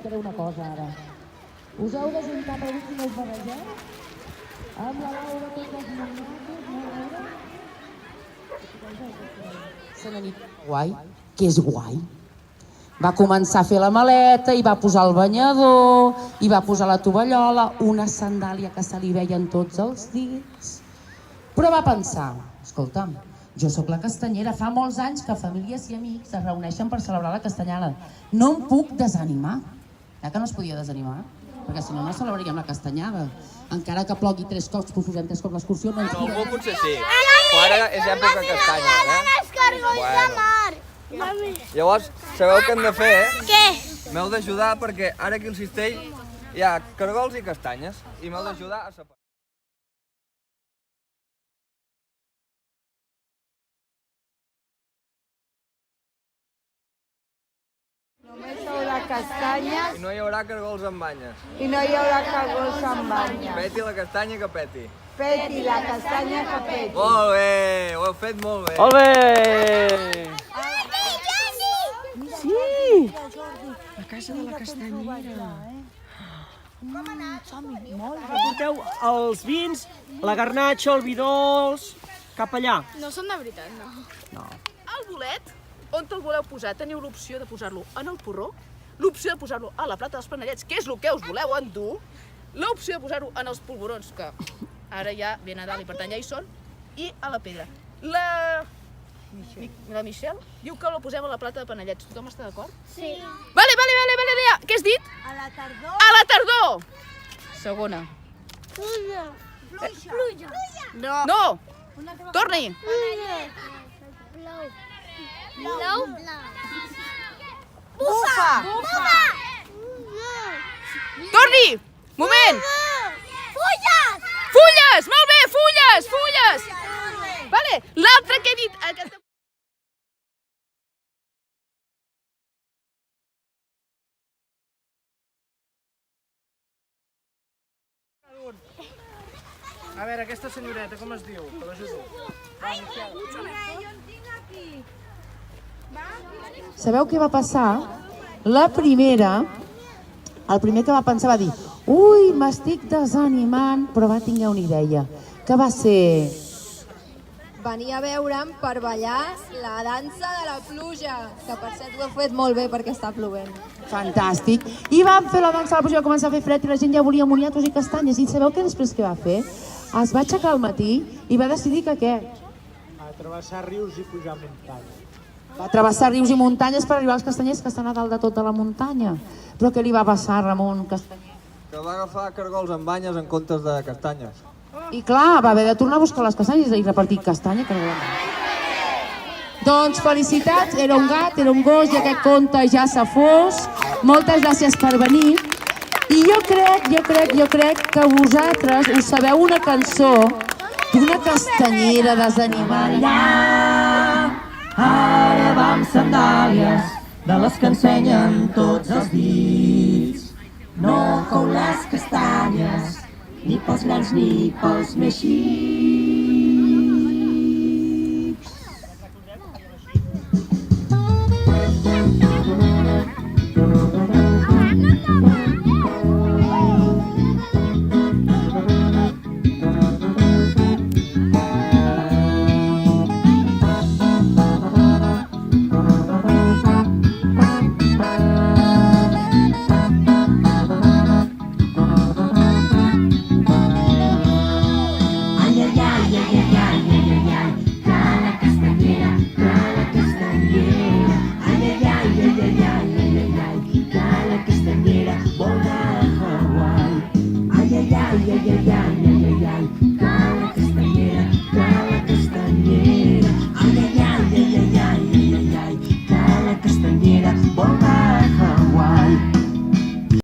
explicaré una cosa ara. Us heu d'ajuntar per dir si no us barregeu? Amb la Laura tots els monacos, no, Laura? Se n'ha dit guai, que és guai. Va començar a fer la maleta, i va posar el banyador, i va posar la tovallola, una sandàlia que se li veien tots els dits. Però va pensar, escolta'm, jo sóc la castanyera, fa molts anys que famílies i amics es reuneixen per celebrar la castanyada. No em puc desanimar. Ja que no es podia desanimar, perquè si no, no celebraríem la castanyada. Encara que plogui 3 cops, posem 3 cops l'excursió, no ens No, molt potser sí. Però ara és època castanya, els cargolls de mar. Llavors, sabeu què hem de fer, Què? M'heu d'ajudar perquè ara aquí al cistell hi ha cargols i castanyes i m'heu d'ajudar a separar. Només hi haurà castanyes I no hi haurà cargols amb banyes. i no hi haurà cargols amb banya. Peti la castanya que peti. Peti la castanya que peti. Molt bé, ho heu fet molt bé. Molt bé! Sí! La casa de la castanyera. Molt bé. Porteu els vins, la garnatxa, el vi dolç, cap allà. No són de veritat, no. No. El bolet, on te'l voleu posar? Teniu l'opció de posar-lo en el porró, l'opció de posar-lo a la plata dels panellets, que és el que us voleu endur, l'opció de posar-lo en els polvorons, que ara ja ve Nadal i per tant ja hi són, i a la pedra. La Michelle diu que la posem a la plata de panellets. Tothom està d'acord? Sí. Vale, Lea. Què has dit? A la tardor. A la tardor! Segona. Pluja. No. No! Torni! Blau. Blau. Bufa! Torni! Moment! Fulles! Fulles! Molt bé, fulles! Vale, l'altre que he dit... A veure, aquesta senyoreta, com es diu? Que l'ajudo. Sabeu què va passar? La primera, el primer que va pensar va dir ui, m'estic desanimant, però va tinguer una idea, que va ser... Venir a veure'm per ballar la dansa de la pluja, que per cert ho he fet molt bé perquè està plovent. Fantàstic. I vam fer la dansa de la pluja, va començar a fer fred i la gent ja volia moniatos i castanyes. I sabeu què després que va fer? Es va aixecar al matí i va decidir que què? A travessar rius i pujar muntanyes. Va travessar rius i muntanyes per arribar als castanyers que estan a dalt de tota la muntanya. Però què li va passar, Ramon Castanyer? Que va agafar cargols amb banyes en comptes de castanyes. I clar, va haver de tornar a buscar les castanyes i repartir castanya. Doncs felicitats, era un gat, era un gos i aquest conte ja s'ha fos. Moltes gràcies per venir. I jo crec que vosaltres us sabeu una cançó d'una castanyera desanimada. Ara va amb sandàlies, de les que ensenyen tots els dits. No cou les castanyes, ni pels grans ni pels més xics. Ay, ay, ay, ay, ay, ay, ay.